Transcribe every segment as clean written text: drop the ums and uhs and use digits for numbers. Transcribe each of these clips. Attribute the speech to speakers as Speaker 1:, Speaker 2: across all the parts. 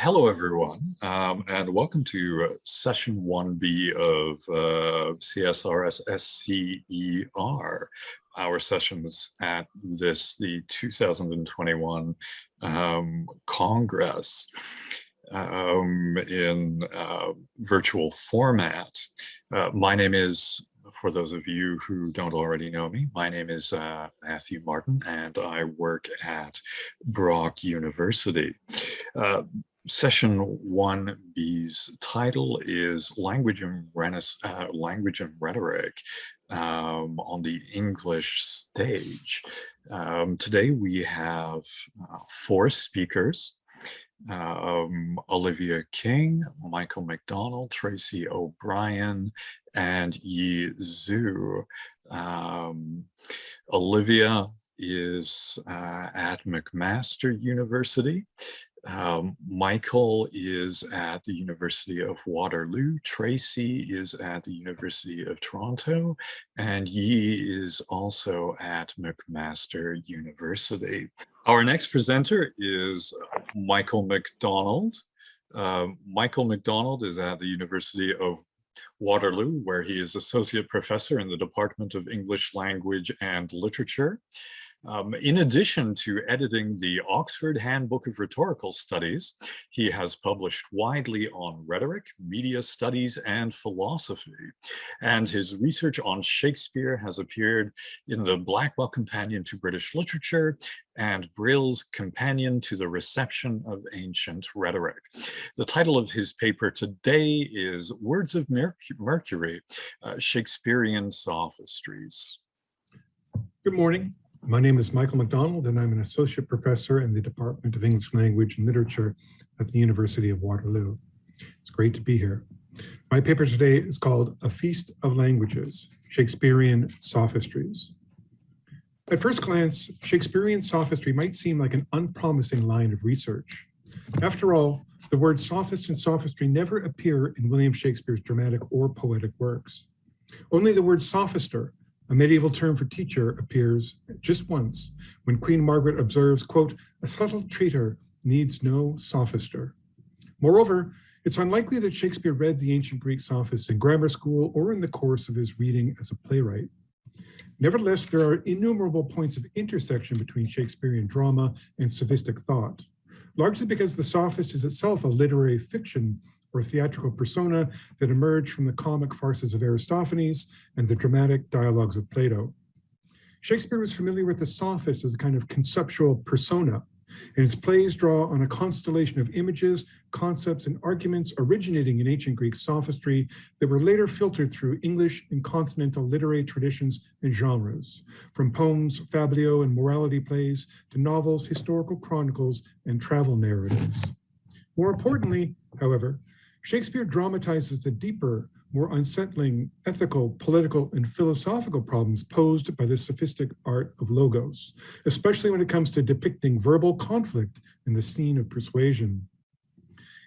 Speaker 1: Hello, everyone, and welcome to session 1B of CSRS SCER. Our sessions at the 2021 Congress in virtual format. My name is, for those of you who don't already know me, my name is Matthew Martin, and I work at Brock University. Session 1B's title is Language and Rhetoric on the English stage. Today we have 4 speakers. Olivia King, Michael McDonald, Tracy O'Brien, and Yi Zhu. Olivia is at McMaster University. Michael is at the University of Waterloo, Tracy is at the University of Toronto, and Yi is also at McMaster University. Our next presenter is Michael McDonald. Michael McDonald is at the University of Waterloo, where he is Associate Professor in the Department of English Language and Literature. In addition to editing the Oxford Handbook of Rhetorical Studies, he has published widely on rhetoric, media studies, and philosophy. And his research on Shakespeare has appeared in the Blackwell Companion to British Literature and Brill's Companion to the Reception of Ancient Rhetoric. The title of his paper today is Words of Mercury, Shakespearean Sophistries. Good morning.
Speaker 2: My name is Michael McDonald, and I'm an associate professor in the Department of English Language and Literature at the University of Waterloo. It's great to be here. My paper today is called A Feast of Languages, Shakespearean Sophistries. At first glance, Shakespearean sophistry might seem like an unpromising line of research. After all, the words sophist and sophistry never appear in William Shakespeare's dramatic or poetic works. Only the word sophister, a medieval term for teacher, appears just once when Queen Margaret observes, quote, "A subtle treater needs no sophister." Moreover, it's unlikely that Shakespeare read the ancient Greek sophists in grammar school or in the course of his reading as a playwright. Nevertheless, there are innumerable points of intersection between Shakespearean drama and sophistic thought, largely because the sophist is itself a literary fiction or theatrical persona that emerged from the comic farces of Aristophanes and the dramatic dialogues of Plato. Shakespeare was familiar with the sophist as a kind of conceptual persona, and his plays draw on a constellation of images, concepts, and arguments originating in ancient Greek sophistry that were later filtered through English and continental literary traditions and genres, from poems, fabliaux, and morality plays to novels, historical chronicles, and travel narratives. More importantly, however, Shakespeare dramatizes the deeper, more unsettling ethical, political, and philosophical problems posed by the sophistic art of logos, especially when it comes to depicting verbal conflict in the scene of persuasion.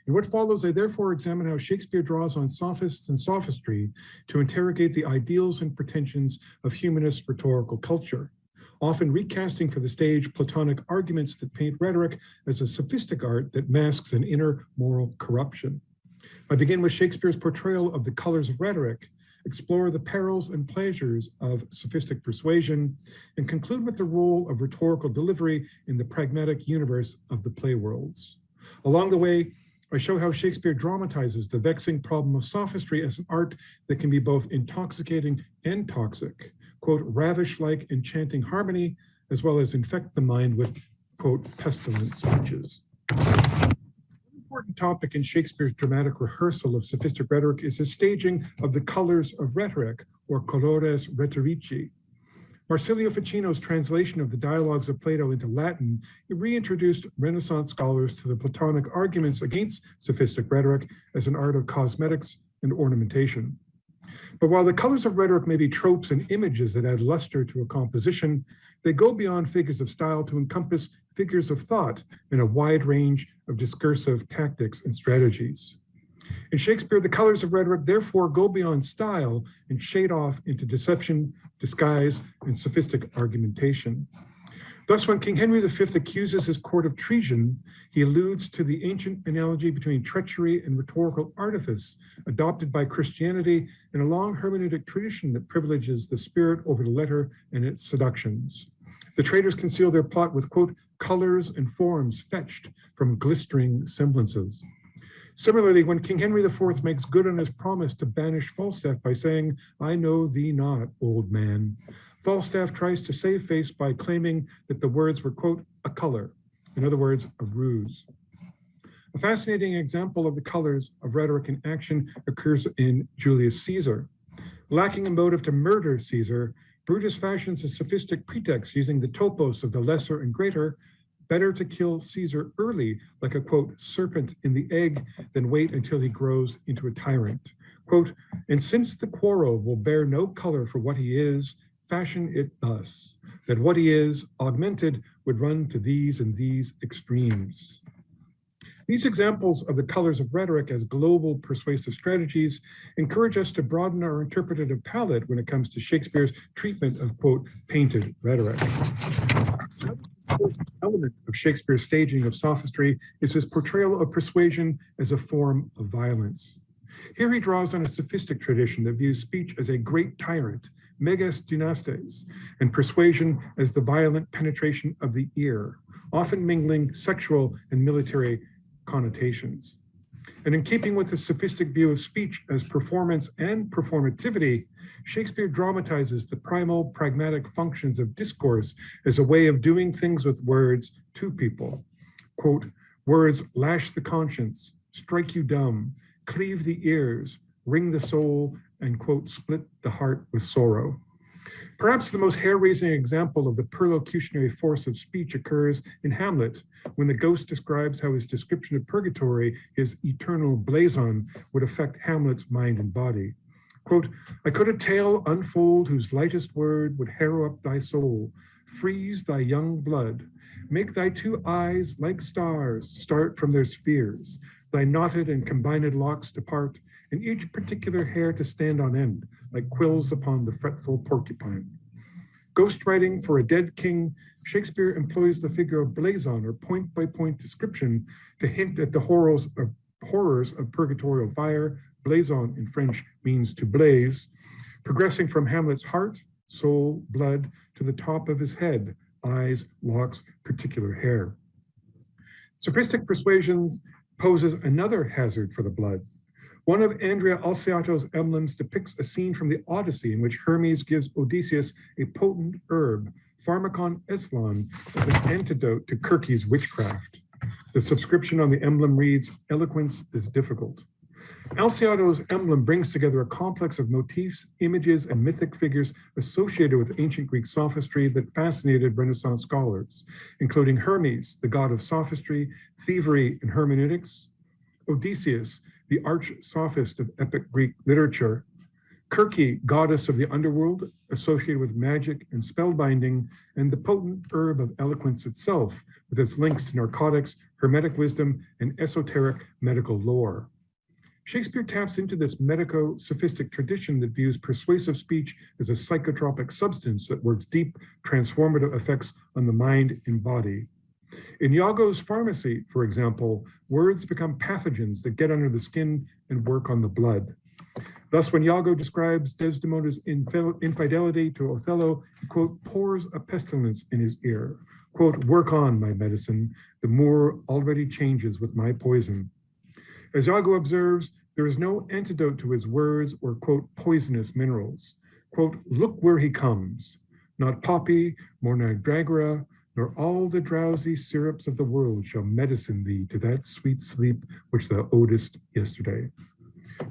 Speaker 2: In what follows, I therefore examine how Shakespeare draws on sophists and sophistry to interrogate the ideals and pretensions of humanist rhetorical culture, often recasting for the stage Platonic arguments that paint rhetoric as a sophistic art that masks an inner moral corruption. I begin with Shakespeare's portrayal of the colors of rhetoric, explore the perils and pleasures of sophistic persuasion, and conclude with the role of rhetorical delivery in the pragmatic universe of the play worlds. Along the way, I show how Shakespeare dramatizes the vexing problem of sophistry as an art that can be both intoxicating and toxic, quote, ravish-like enchanting harmony, as well as infect the mind with, quote, pestilent speeches. An important topic in Shakespeare's dramatic rehearsal of sophistic rhetoric is his staging of the colors of rhetoric, or colores rhetorici. Marsilio Ficino's translation of the dialogues of Plato into Latin reintroduced Renaissance scholars to the Platonic arguments against sophistic rhetoric as an art of cosmetics and ornamentation. But while the colors of rhetoric may be tropes and images that add luster to a composition, they go beyond figures of style to encompass figures of thought in a wide range of discursive tactics and strategies. In Shakespeare, the colors of rhetoric therefore go beyond style and shade off into deception, disguise, and sophistic argumentation. Thus, when King Henry V accuses his court of treason, he alludes to the ancient analogy between treachery and rhetorical artifice adopted by Christianity in a long hermeneutic tradition that privileges the spirit over the letter and its seductions. The traitors conceal their plot with, quote, colors and forms fetched from glistering semblances. Similarly, when King Henry IV makes good on his promise to banish Falstaff by saying, I know thee not, old man, Falstaff tries to save face by claiming that the words were, quote, a color, in other words, a ruse. A fascinating example of the colors of rhetoric in action occurs in Julius Caesar. Lacking a motive to murder Caesar, Brutus fashions a sophistic pretext using the topos of the lesser and greater. Better to kill Caesar early, like a, quote, serpent in the egg, than wait until he grows into a tyrant. Quote, and since the quarrel will bear no color for what he is, fashion it thus, that what he is, augmented, would run to these and these extremes. These examples of the colors of rhetoric as global persuasive strategies encourage us to broaden our interpretative palette when it comes to Shakespeare's treatment of, quote, painted rhetoric. The first element of Shakespeare's staging of sophistry is his portrayal of persuasion as a form of violence. Here he draws on a sophistic tradition that views speech as a great tyrant, megas dynastes, and persuasion as the violent penetration of the ear, often mingling sexual and military connotations. And in keeping with the sophistic view of speech as performance and performativity, Shakespeare dramatizes the primal pragmatic functions of discourse as a way of doing things with words to people. Quote, words lash the conscience, strike you dumb, cleave the ears, wring the soul, and, quote, split the heart with sorrow. Perhaps the most hair-raising example of the perlocutionary force of speech occurs in Hamlet, when the ghost describes how his description of purgatory, his eternal blazon, would affect Hamlet's mind and body. Quote, I could a tale unfold whose lightest word would harrow up thy soul, freeze thy young blood, make thy two eyes like stars start from their spheres, thy knotted and combined locks depart, and each particular hair to stand on end, like quills upon the fretful porcupine. Ghostwriting for a dead king, Shakespeare employs the figure of blazon, or point-by-point description, to hint at the horrors of purgatorial fire. Blazon in French means to blaze, progressing from Hamlet's heart, soul, blood, to the top of his head, eyes, locks, particular hair. Sophistic persuasions poses another hazard for the blood. One of Andrea Alciato's emblems depicts a scene from the Odyssey in which Hermes gives Odysseus a potent herb, Pharmacon Eslon, as an antidote to Circe's witchcraft. The subscription on the emblem reads, eloquence is difficult. Alciato's emblem brings together a complex of motifs, images, and mythic figures associated with ancient Greek sophistry that fascinated Renaissance scholars, including Hermes, the god of sophistry, thievery, and hermeneutics, Odysseus, the arch sophist of epic Greek literature, Circe, goddess of the underworld, associated with magic and spellbinding, and the potent herb of eloquence itself, with its links to narcotics, hermetic wisdom, and esoteric medical lore. Shakespeare taps into this medico-sophistic tradition that views persuasive speech as a psychotropic substance that works deep, transformative effects on the mind and body. In Iago's Pharmacy, for example, words become pathogens that get under the skin and work on the blood. Thus, when Iago describes Desdemona's infidelity to Othello, he, quote, pours a pestilence in his ear. Quote, work on, my medicine, the Moor already changes with my poison. As Iago observes, there is no antidote to his words or, quote, poisonous minerals. Quote, look where he comes, not poppy, nor mandragora, nor all the drowsy syrups of the world shall medicine thee to that sweet sleep which thou odest yesterday.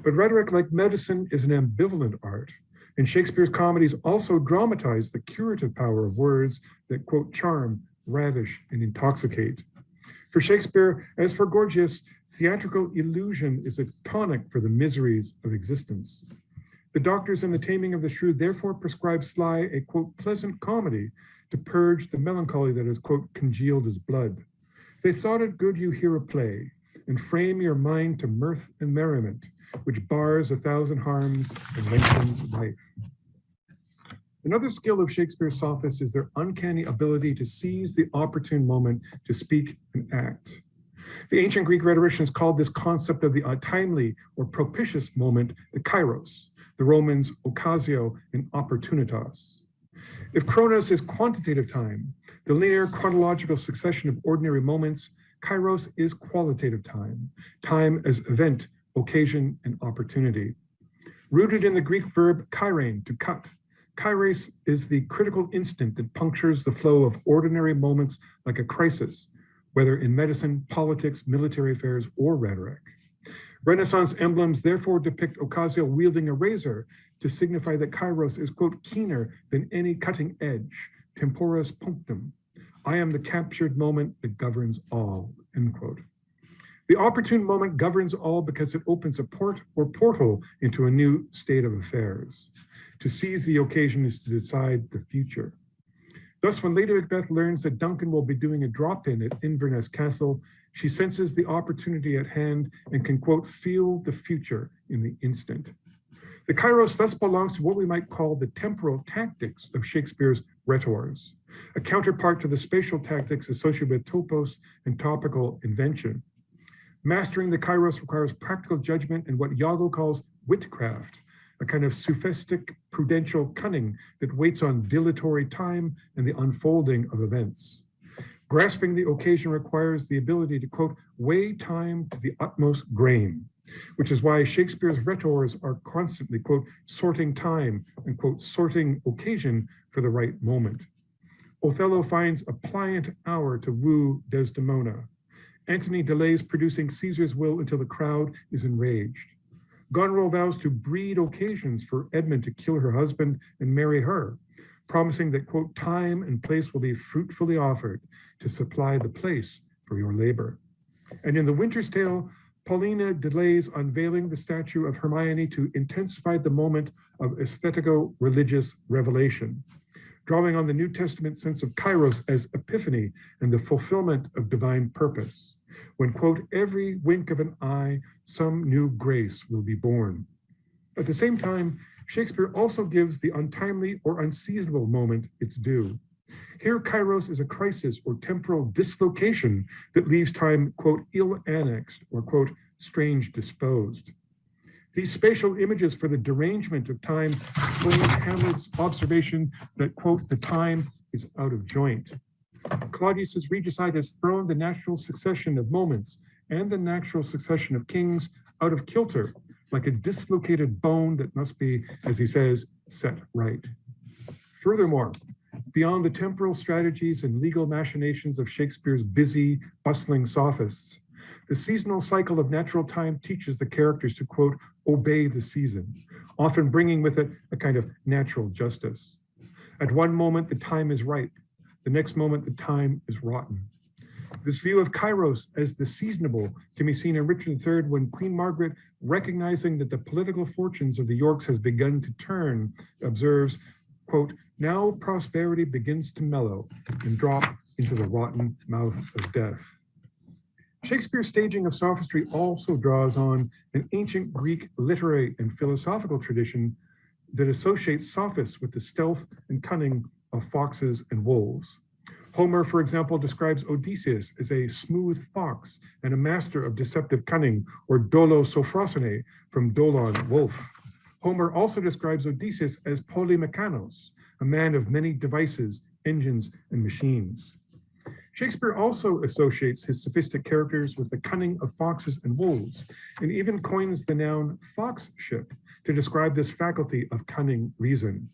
Speaker 2: But rhetoric, like medicine, is an ambivalent art, and Shakespeare's comedies also dramatize the curative power of words that, quote, charm, ravish, and intoxicate. For Shakespeare, as for Gorgias, theatrical illusion is a tonic for the miseries of existence. The doctors in The Taming of the Shrew therefore prescribe Sly a, quote, pleasant comedy to purge the melancholy that has, quote, congealed his blood. They thought it good you hear a play, and frame your mind to mirth and merriment, which bars 1,000 harms and lengthens life. Another skill of Shakespeare's sophists is their uncanny ability to seize the opportune moment to speak and act. The ancient Greek rhetoricians called this concept of the timely or propitious moment the kairos, the Romans occasio and opportunitas. If chronos is quantitative time, the linear chronological succession of ordinary moments, kairos is qualitative time, time as event, occasion, and opportunity. Rooted in the Greek verb kairein, to cut, kairos is the critical instant that punctures the flow of ordinary moments like a crisis, whether in medicine, politics, military affairs, or rhetoric. Renaissance emblems therefore depict occasio wielding a razor to signify that kairos is, quote, keener than any cutting edge, temporis punctum. I am the captured moment that governs all, end quote. The opportune moment governs all because it opens a port or portal into a new state of affairs. To seize the occasion is to decide the future. Thus, when Lady Macbeth learns that Duncan will be doing a drop-in at Inverness Castle, she senses the opportunity at hand and can, quote, feel the future in the instant. The kairos thus belongs to what we might call the temporal tactics of Shakespeare's rhetors, a counterpart to the spatial tactics associated with topos and topical invention. Mastering the kairos requires practical judgment and what Iago calls witcraft, a kind of sophistic, prudential cunning that waits on dilatory time and the unfolding of events. Grasping the occasion requires the ability to, quote, weigh time to the utmost grain, which is why Shakespeare's rhetors are constantly, quote, sorting time and, quote, sorting occasion for the right moment. Othello finds a pliant hour to woo Desdemona. Antony delays producing Caesar's will until the crowd is enraged. Goneril vows to breed occasions for Edmund to kill her husband and marry her, promising that, quote, time and place will be fruitfully offered to supply the place for your labor. And in The Winter's Tale, Paulina delays unveiling the statue of Hermione to intensify the moment of aesthetico-religious revelation, drawing on the New Testament sense of kairos as epiphany and the fulfillment of divine purpose. When, quote, every wink of an eye, some new grace will be born. At the same time, Shakespeare also gives the untimely or unseasonable moment its due. Here, kairos is a crisis or temporal dislocation that leaves time, quote, ill-annexed or, quote, strange disposed. These spatial images for the derangement of time explain Hamlet's observation that, quote, the time is out of joint. Claudius's regicide has thrown the natural succession of moments and the natural succession of kings out of kilter, like a dislocated bone that must be, as he says, set right. Furthermore, beyond the temporal strategies and legal machinations of Shakespeare's busy, bustling sophists, the seasonal cycle of natural time teaches the characters to, quote, obey the season, often bringing with it a kind of natural justice. At one moment, the time is ripe. The next moment, the time is rotten. This view of kairos as the seasonable can be seen in Richard III when Queen Margaret, recognizing that the political fortunes of the Yorks has begun to turn, observes, quote, now prosperity begins to mellow and drop into the rotten mouth of death. Shakespeare's staging of sophistry also draws on an ancient Greek literary and philosophical tradition that associates sophists with the stealth and cunning of foxes and wolves. Homer, for example, describes Odysseus as a smooth fox and a master of deceptive cunning, or dolo sophrosine, from dolon, wolf. Homer also describes Odysseus as polymekanos, a man of many devices, engines, and machines. Shakespeare also associates his sophistic characters with the cunning of foxes and wolves, and even coins the noun foxship to describe this faculty of cunning reason.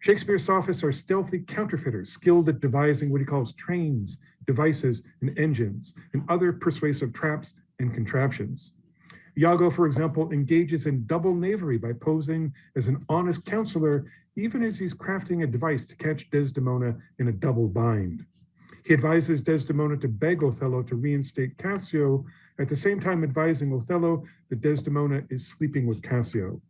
Speaker 2: Shakespeare's sophists are stealthy counterfeiters, skilled at devising what he calls trains, devices, and engines, and other persuasive traps and contraptions. Iago, for example, engages in double knavery by posing as an honest counselor, even as he's crafting a device to catch Desdemona in a double bind. He advises Desdemona to beg Othello to reinstate Cassio, at the same time advising Othello that Desdemona is sleeping with Cassio.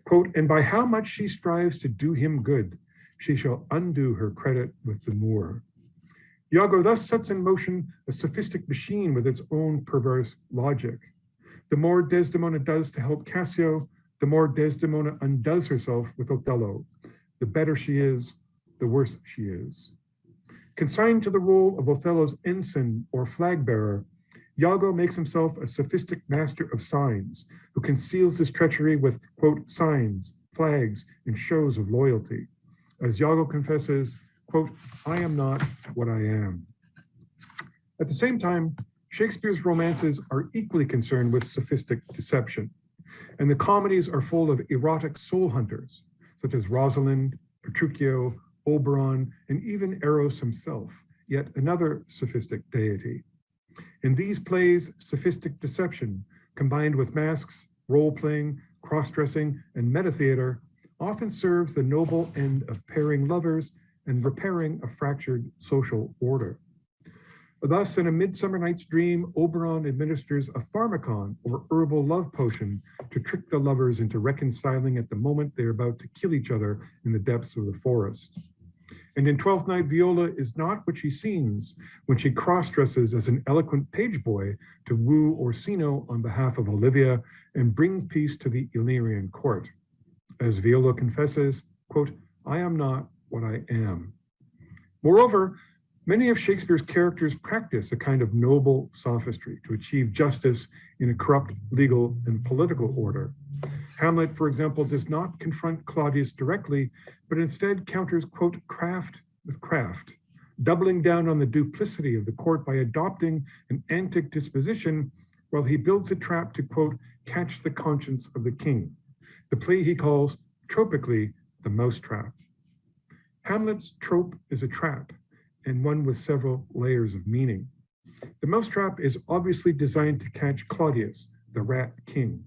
Speaker 2: Quote, and by how much she strives to do him good, she shall undo her credit with the Moor. Iago thus sets in motion a sophistic machine with its own perverse logic. The more Desdemona does to help Cassio, the more Desdemona undoes herself with Othello. The better she is, the worse she is. Consigned to the role of Othello's ensign or flag bearer, Iago makes himself a sophistic master of signs who conceals his treachery with, quote, signs, flags, and shows of loyalty. As Iago confesses, quote, I am not what I am. At the same time, Shakespeare's romances are equally concerned with sophistic deception, and the comedies are full of erotic soul hunters, such as Rosalind, Petruchio, Oberon, and even Eros himself, yet another sophistic deity. In these plays, sophistic deception, combined with masks, role-playing, cross-dressing, and meta-theater, often serves the noble end of pairing lovers and repairing a fractured social order. Thus, in A Midsummer Night's Dream, Oberon administers a pharmacon, or herbal love potion, to trick the lovers into reconciling at the moment they're about to kill each other in the depths of the forest. And in Twelfth Night, Viola is not what she seems when she cross-dresses as an eloquent page boy to woo Orsino on behalf of Olivia and bring peace to the Illyrian court. As Viola confesses, quote, I am not what I am. Moreover, many of Shakespeare's characters practice a kind of noble sophistry to achieve justice in a corrupt legal and political order. Hamlet, for example, does not confront Claudius directly, but instead counters, quote, craft with craft, doubling down on the duplicity of the court by adopting an antic disposition while he builds a trap to, quote, catch the conscience of the king. The play he calls, tropically, the mousetrap. Hamlet's trope is a trap, and one with several layers of meaning. The mousetrap is obviously designed to catch Claudius, the rat king,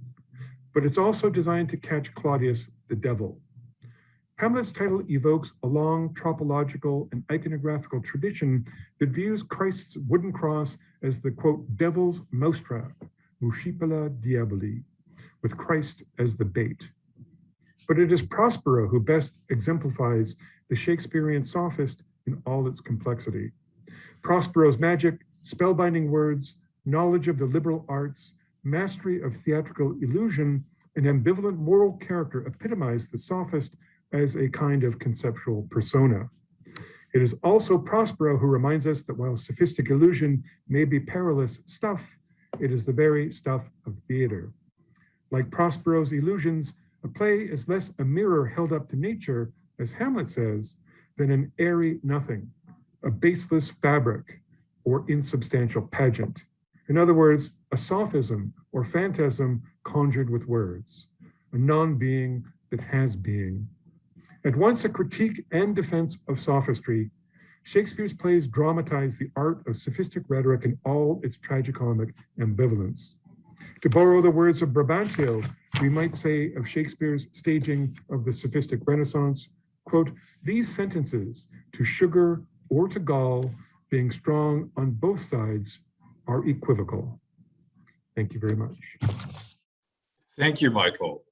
Speaker 2: but it's also designed to catch Claudius, the devil. Hamlet's title evokes a long tropological and iconographical tradition that views Christ's wooden cross as the, quote, devil's mousetrap, muscipula diaboli, with Christ as the bait. But it is Prospero who best exemplifies the Shakespearean sophist in all its complexity. Prospero's magic, spellbinding words, knowledge of the liberal arts, mastery of theatrical illusion, and ambivalent moral character epitomize the sophist as a kind of conceptual persona. It is also Prospero who reminds us that while sophistic illusion may be perilous stuff, it is the very stuff of theater. Like Prospero's illusions, a play is less a mirror held up to nature, as Hamlet says, than an airy nothing, a baseless fabric, or insubstantial pageant. In other words, a sophism or phantasm conjured with words, a non-being that has being. At once a critique and defense of sophistry, Shakespeare's plays dramatize the art of sophistic rhetoric in all its tragicomic ambivalence. To borrow the words of Brabantio, we might say of Shakespeare's staging of the sophistic Renaissance, quote, these sentences, to sugar or to gall, being strong on both sides, are equivocal. Thank you very much.
Speaker 1: Thank you, Michael.